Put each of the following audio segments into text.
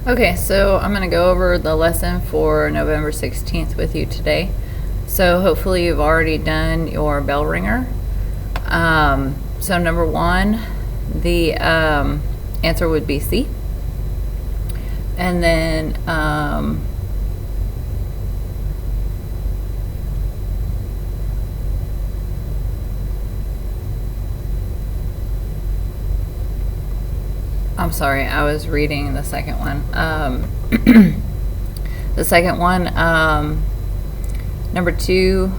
Okay, so I'm going to go over the lesson for November 16th with you today. So hopefully you've already done your bell ringer. So number one, the answer would be C. And then I'm sorry, I was reading the second one. The second one, number two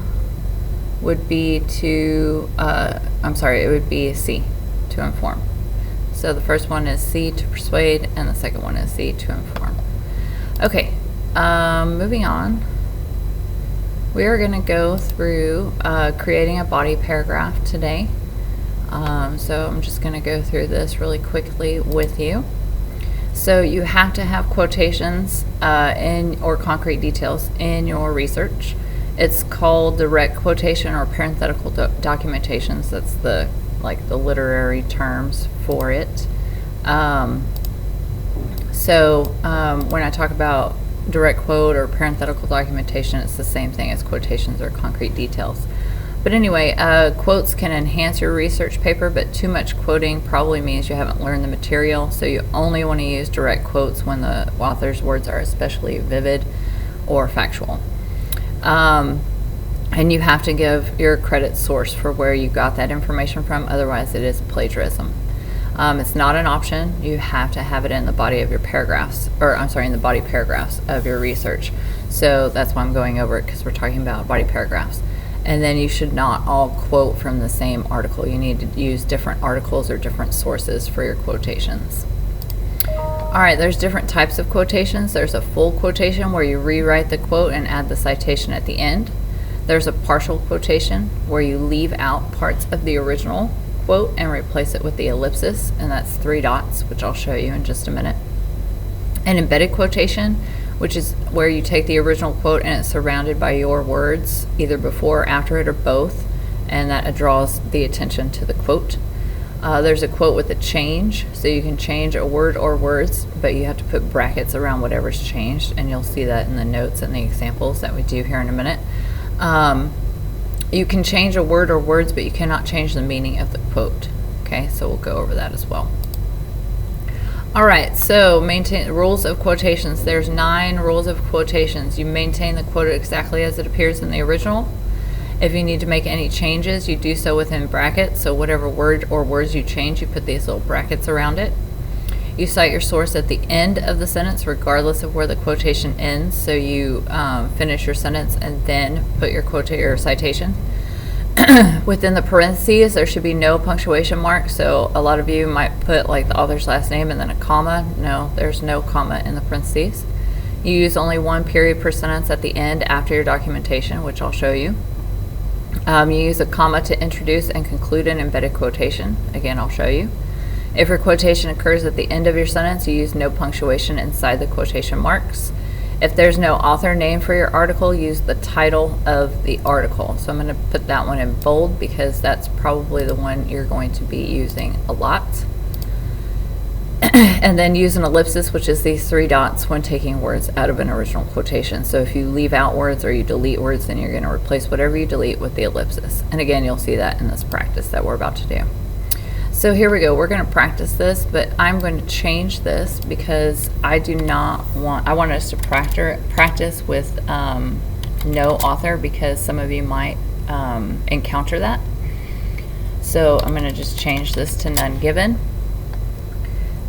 would be to, it would be C, to inform. So the first one is C, to persuade, and the second one is C, to inform. Okay, moving on. We are going to go through creating a body paragraph today. So I'm just going to go through this really quickly with you. So you have to have quotations or concrete details in your research. It's called direct quotation or parenthetical documentations. That's the literary terms for it. When I talk about direct quote or parenthetical documentation, it's the same thing as quotations or concrete details. But anyway, quotes can enhance your research paper, but too much quoting probably means you haven't learned the material. So you only want to use direct quotes when the author's words are especially vivid or factual. And you have to give your credit source for where you got that information from, otherwise it is plagiarism. It's not an option. You have to have it in the body of your paragraphs, in the body paragraphs of your research. So that's why I'm going over it, because we're talking about body paragraphs. And then you should not all quote from the same article. You need to use different articles or different sources for your quotations. All right, there's different types of quotations. There's a full quotation where you rewrite the quote and add the citation at the end. There's a partial quotation where you leave out parts of the original quote and replace it with the ellipsis, and that's 3 dots, which I'll show you in just a minute. An embedded quotation, which is where you take the original quote and it's surrounded by your words, either before or after it or both, and that draws the attention to the quote. There's a quote with a change, so you can change a word or words, but you have to put brackets around whatever's changed, and you'll see that in the notes and the examples that we do here in a minute. You can change a word or words, but you cannot change the meaning of the quote. Okay, so we'll go over that as well. All right, so maintain rules of quotations. There's 9 rules of quotations. You maintain the quote exactly as it appears in the original. If you need to make any changes, you do so within brackets. So whatever word or words you change, you put these little brackets around it. You cite your source at the end of the sentence, regardless of where the quotation ends. So you finish your sentence and then put your citation. Within the parentheses, there should be no punctuation mark. So a lot of you might put like the author's last name and then a comma. No, there's no comma in the parentheses. You use only 1 period per sentence at the end after your documentation, which I'll show you. You use a comma to introduce and conclude an embedded quotation. Again, I'll show you. If your quotation occurs at the end of your sentence, you use no punctuation inside the quotation marks. If there's no author name for your article, use the title of the article. So I'm going to put that one in bold because that's probably the one you're going to be using a lot. And then use an ellipsis, which is these 3 dots when taking words out of an original quotation. So if you leave out words or you delete words, then you're going to replace whatever you delete with the ellipsis. And again, you'll see that in this practice that we're about to do. So here we go. We're going to practice this, but I'm going to change this because I want us to practice with no author, because some of you might encounter that. So I'm going to just change this to none given.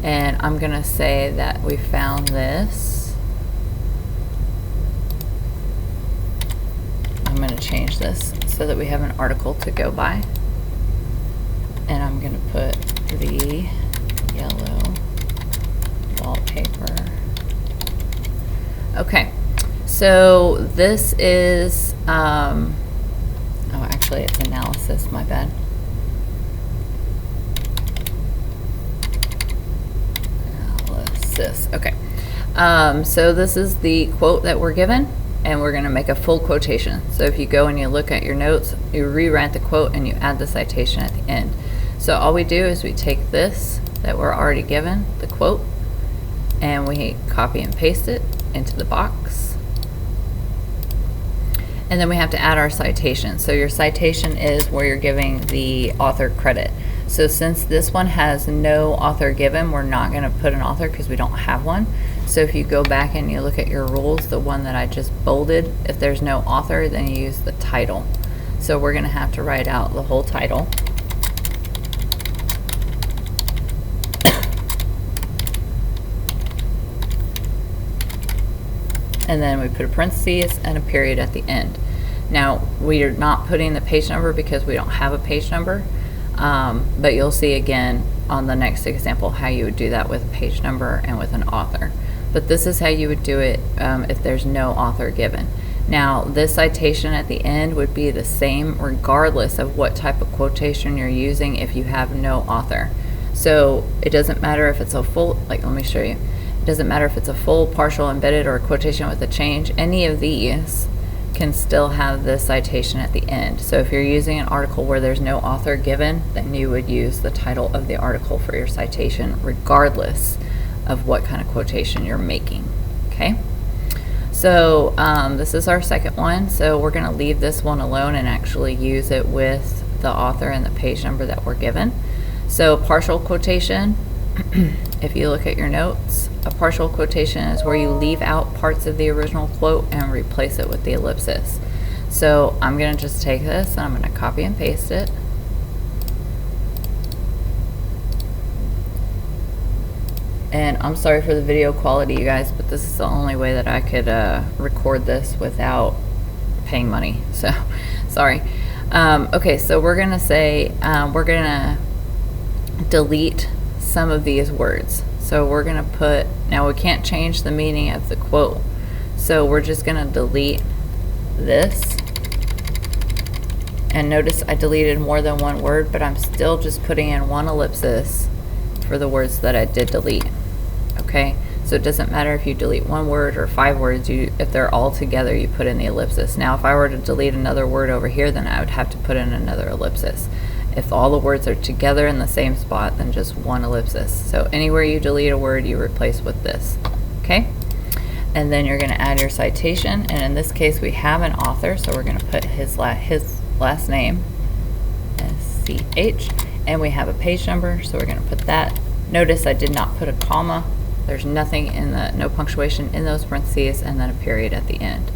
And I'm going to say that we found this. I'm going to change this so that we have an article to go by. And I'm going to put the yellow wallpaper. Okay, so this is, actually it's analysis, my bad. Analysis, okay. So this is the quote that we're given, and we're going to make a full quotation. So if you go and you look at your notes, you rewrite the quote and you add the citation at the end. So all we do is we take this that we're already given, the quote, and we copy and paste it into the box. And then we have to add our citation. So your citation is where you're giving the author credit. So since this one has no author given, we're not going to put an author because we don't have one. So if you go back and you look at your rules, the one that I just bolded, if there's no author, then you use the title. So we're going to have to write out the whole title. And then we put a parentheses and a period at the end. Now, we are not putting the page number because we don't have a page number, but you'll see again on the next example how you would do that with a page number and with an author. But this is how you would do it if there's no author given. Now, this citation at the end would be the same regardless of what type of quotation you're using if you have no author. So it doesn't matter if it's a full, like let me show you. It doesn't matter if it's a full, partial, embedded, or a quotation with a change. Any of these can still have this citation at the end. So if you're using an article where there's no author given, then you would use the title of the article for your citation regardless of what kind of quotation you're making. Okay, so this is our second one. So we're going to leave this one alone and actually use it with the author and the page number that we're given. So partial quotation, if you look at your notes, a partial quotation is where you leave out parts of the original quote and replace it with the ellipsis. So I'm going to just take this and I'm going to copy and paste it. And I'm sorry for the video quality, you guys, but this is the only way that I could record this without paying money. So, sorry. Okay, so we're going to say, we're going to delete some of these words. So we're going to put, now we can't change the meaning of the quote. So we're just going to delete this. And notice I deleted more than one word, but I'm still just putting in one ellipsis for the words that I did delete. Okay, so it doesn't matter if you delete one word or 5 words, if they're all together, you put in the ellipsis. Now, if I were to delete another word over here, then I would have to put in another ellipsis. If all the words are together in the same spot, then just one ellipsis. So anywhere you delete a word, you replace with this. Okay, and then you're going to add your citation, and in this case, we have an author, so we're going to put his last name, SCH, and we have a page number, so we're going to put that. Notice I did not put a comma. There's nothing in the, no punctuation in those parentheses, and then a period at the end.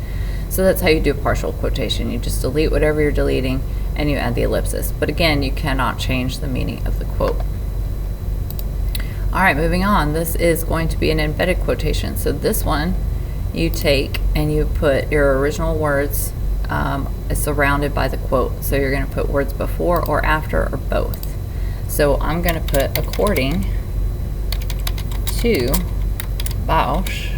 So that's how you do a partial quotation. You just delete whatever you're deleting and you add the ellipsis. But again, you cannot change the meaning of the quote. All right, moving on. This is going to be an embedded quotation. So this one, you take and you put your original words surrounded by the quote. So you're going to put words before or after or both. So I'm going to put according to Bausch.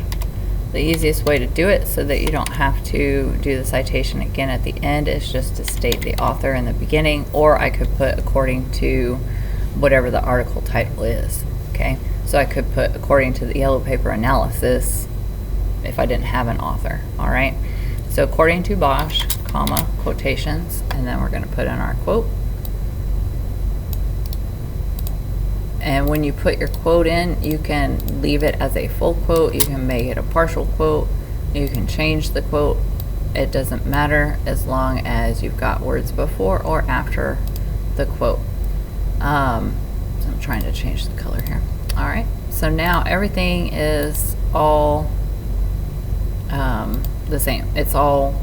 The easiest way to do it so that you don't have to do the citation again at the end is just to state the author in the beginning, or I could put according to whatever the article title is. Okay, so I could put according to the Yellow Paper Analysis if I didn't have an author. All right, so according to Bausch, comma, quotations, and then we're going to put in our quote. And when you put your quote in, you can leave it as a full quote, you can make it a partial quote, you can change the quote. It doesn't matter as long as you've got words before or after the quote. So I'm trying to change the color here. All right, so now everything is all the same. It's all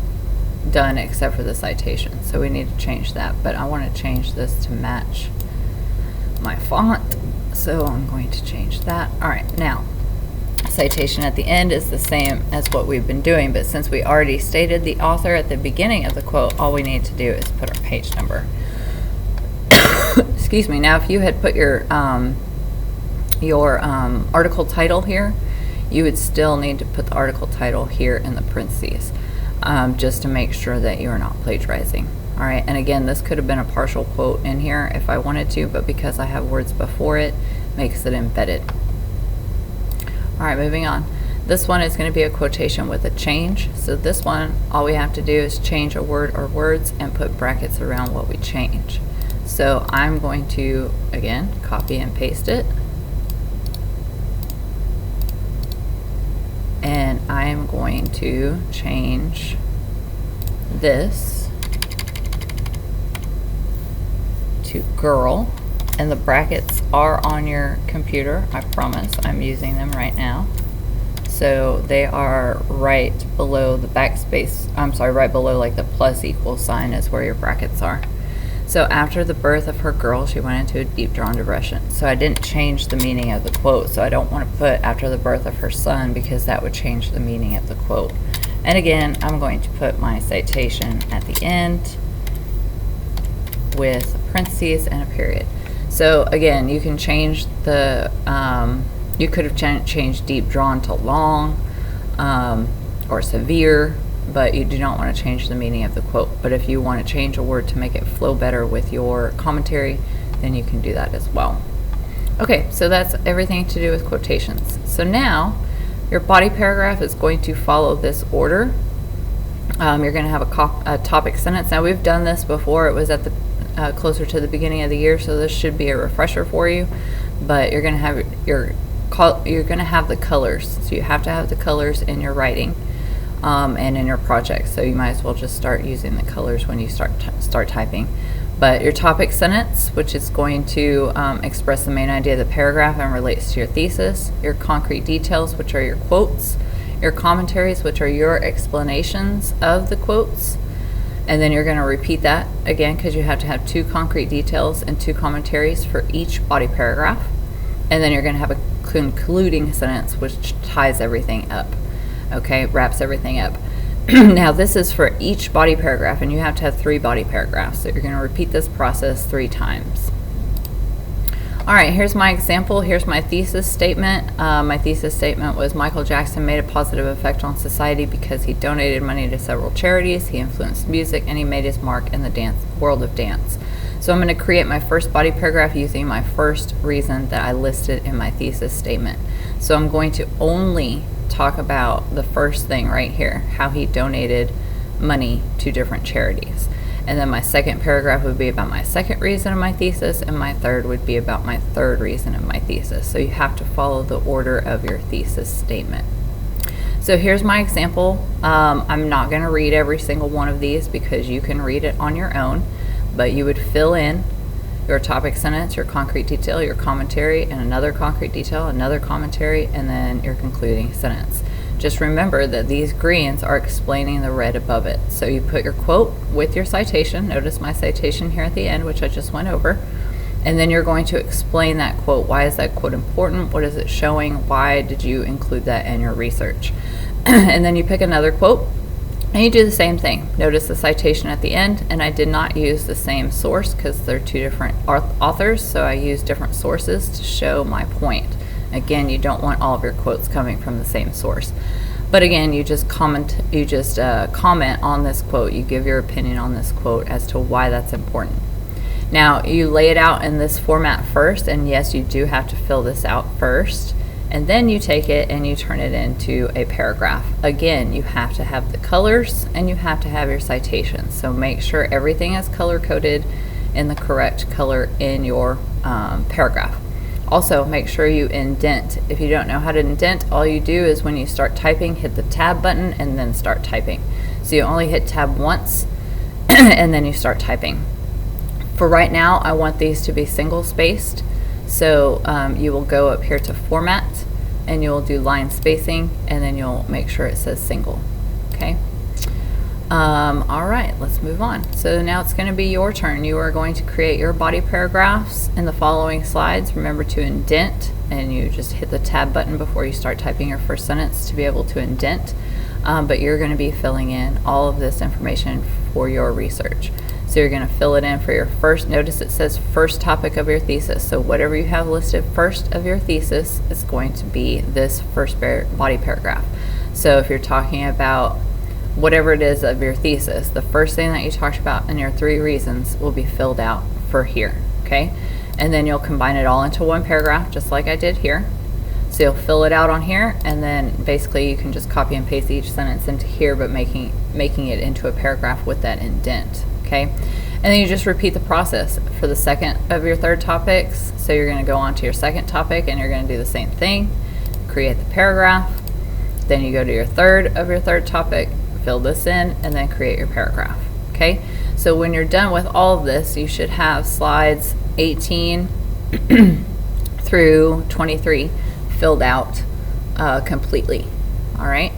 done except for the citation. So we need to change that, but I want to change this to match my font. So I'm going to change that. All right, now citation at the end is the same as what we've been doing, but since we already stated the author at the beginning of the quote, all we need to do is put our page number. Excuse me. Now, if you had put your article title here, you would still need to put the article title here in the parentheses, just to make sure that you are not plagiarizing. All right, and again, this could have been a partial quote in here if I wanted to, but because I have words before it, makes it embedded. All right, moving on. This one is going to be a quotation with a change. So this one, all we have to do is change a word or words and put brackets around what we change. So I'm going to, again, copy and paste it. going to change this to girl, and the brackets are on your computer, I promise. I'm using them right now. So they are right below the backspace, I'm sorry, right below like the plus equal sign is where your brackets are. So after the birth of her girl, she went into a deep drawn depression. So I didn't change the meaning of the quote, so I don't want to put after the birth of her son because that would change the meaning of the quote. And again, I'm going to put my citation at the end with parentheses and a period. So again, you can change the, you could have changed deep drawn to long or severe, but you do not want to change the meaning of the quote. But if you want to change a word to make it flow better with your commentary, then you can do that as well. Okay, so that's everything to do with quotations. So now your body paragraph is going to follow this order. You're going to have a topic sentence. Now we've done this before. It was at the closer to the beginning of the year, so this should be a refresher for you. But you're going to have the colors. So you have to have the colors in your writing and in your project. So you might as well just start using the colors when you start typing. But your topic sentence, which is going to express the main idea of the paragraph and relates to your thesis. Your concrete details, which are your quotes. Your commentaries, which are your explanations of the quotes. And then you're going to repeat that again because you have to have 2 concrete details and 2 commentaries for each body paragraph. And then you're going to have a concluding sentence which ties everything up. Okay, wraps everything up. Now this is for each body paragraph, and you have to have 3 body paragraphs. So you're going to repeat this process 3 times. All right, here's my example. Here's my thesis statement. My thesis statement was Michael Jackson made a positive effect on society because he donated money to several charities, he influenced music, and he made his mark in the world of dance. So I'm going to create my first body paragraph using my first reason that I listed in my thesis statement. So I'm going to only talk about the first thing right here, how he donated money to different charities. And then my second paragraph would be about my second reason of my thesis, and my third would be about my third reason of my thesis. So you have to follow the order of your thesis statement. So here's my example. I'm not going to read every single one of these because you can read it on your own, but you would fill in your topic sentence, your concrete detail, your commentary, and another concrete detail, another commentary, and then your concluding sentence. Just remember that these greens are explaining the red above it. So you put your quote with your citation. Notice my citation here at the end, which I just went over. And then you're going to explain that quote. Why is that quote important? What is it showing? Why did you include that in your research? And then you pick another quote and you do the same thing. Notice the citation at the end, and I did not use the same source because they're 2 different authors, so I used different sources to show my point. Again, you don't want all of your quotes coming from the same source. But again, you just comment on this quote. You give your opinion on this quote as to why that's important. Now, you lay it out in this format first, and yes, you do have to fill this out first. And then you take it and you turn it into a paragraph. Again, you have to have the colors and you have to have your citations. So make sure everything is color coded in the correct color in your paragraph. Also, make sure you indent. If you don't know how to indent, all you do is when you start typing, hit the tab button and then start typing. So you only hit tab once and then you start typing. For right now, I want these to be single spaced. So you will go up here to format and you'll do line spacing, and then you'll make sure it says single. Okay. All right, let's move on. So now it's going to be your turn. You are going to create your body paragraphs in the following slides. Remember to indent, and you just hit the tab button before you start typing your first sentence to be able to indent. But you're going to be filling in all of this information for your research. So you're going to fill it in for your first, notice it says first topic of your thesis. So whatever you have listed first of your thesis is going to be this first body paragraph. So if you're talking about whatever it is of your thesis, the first thing that you talked about in your 3 reasons will be filled out for here, okay? And then you'll combine it all into one paragraph, just like I did here. So you'll fill it out on here, and then basically you can just copy and paste each sentence into here, but making it into a paragraph with that indent, okay? And then you just repeat the process for the second of your 3rd topics. So you're going to go on to your second topic, and you're going to do the same thing, create the paragraph, Then you go to your third topic, fill this in, and then create your paragraph. Okay, so when you're done with all of this, you should have slides 18 through 23 filled out completely. All right,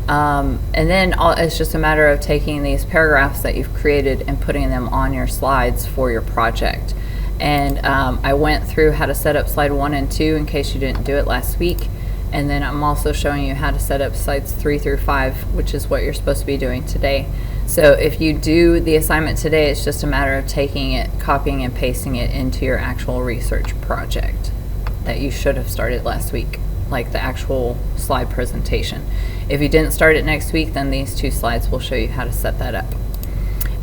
and then it's just a matter of taking these paragraphs that you've created and putting them on your slides for your project. And I went through how to set up slide 1 and 2 in case you didn't do it last week. And then I'm also showing you how to set up slides 3 through 5, which is what you're supposed to be doing today. So if you do the assignment today, it's just a matter of taking it, copying and pasting it into your actual research project that you should have started last week, like the actual slide presentation. If you didn't start it next week, then these 2 slides will show you how to set that up.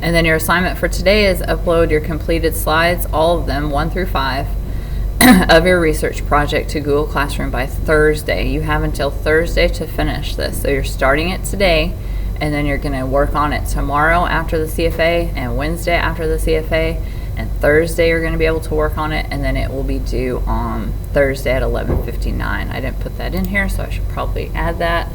And then your assignment for today is upload your completed slides, all of them, 1 through 5, of your research project to Google Classroom by Thursday. You have until Thursday to finish this. So you're starting it today, and then you're going to work on it tomorrow after the CFA, and Wednesday after the CFA, and Thursday you're going to be able to work on it, and then it will be due on Thursday at 11:59. I didn't put that in here, so I should probably add that.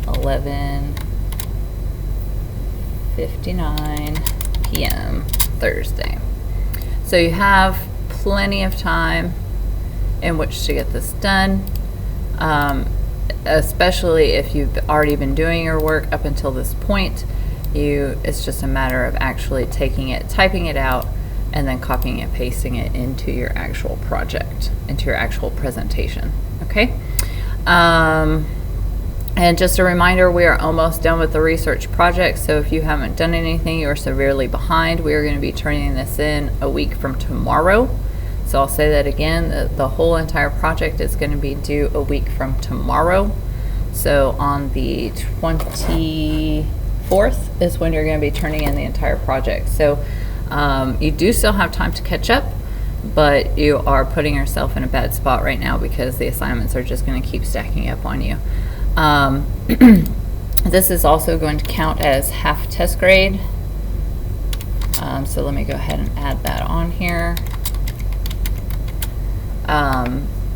11:59 p.m. Thursday. So you have plenty of time in which to get this done, especially if you've already been doing your work up until this point. It's just a matter of actually taking it, typing it out, and then copying and pasting it into your actual project, into your actual presentation. Okay. And just a reminder, we are almost done with the research project, so if you haven't done anything, you're severely behind. We are going to be turning this in a week from tomorrow. So I'll say that again, the whole entire project is going to be due a week from tomorrow. So on the 24th is when you're going to be turning in the entire project. So you do still have time to catch up, but you are putting yourself in a bad spot right now because the assignments are just going to keep stacking up on you. This is also going to count as half test grade. So let me go ahead and add that on here.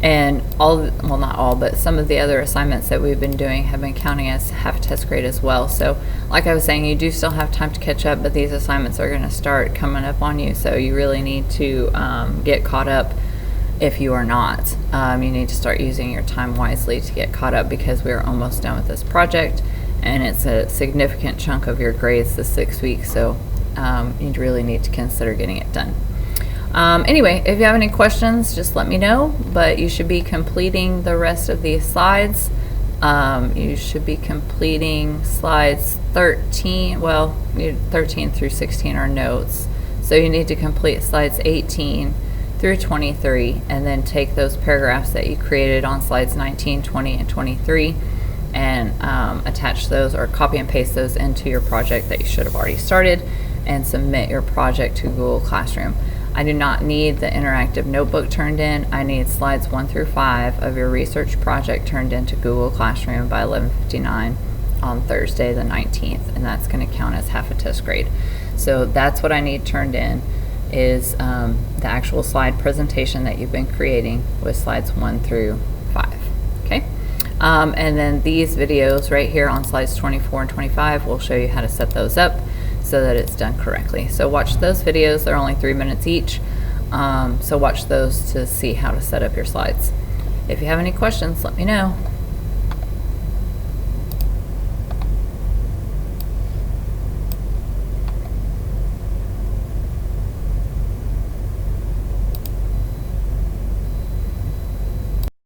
And well, not all, but some of the other assignments that we've been doing have been counting as half test grade as well. So like I was saying, you do still have time to catch up, but these assignments are going to start coming up on you. So you really need to get caught up. If you are not, you need to start using your time wisely to get caught up, because we are almost done with this project and it's a significant chunk of your grades this 6 weeks. So you really need to consider getting it done. Anyway, if you have any questions, just let me know, but you should be completing the rest of these slides. You should be completing slides 13, well, 13 through 16 are notes. So you need to complete slides 18 through 23, and then take those paragraphs that you created on slides 19, 20, and 23 and attach those, or copy and paste those into your project that you should have already started, and submit your project to Google Classroom. I do not need the interactive notebook turned in. I need slides 1 through 5 of your research project turned into Google Classroom by 11:59 on Thursday the 19th, and that's going to count as half a test grade. So that's what I need turned in, is the actual slide presentation that you've been creating with slides 1 through 5. Okay, and then these videos right here on slides 24 and 25 will show you how to set those up so that it's done correctly. So watch those videos. They're only 3 minutes each, so watch those to see how to set up your slides. If you have any questions, let me know.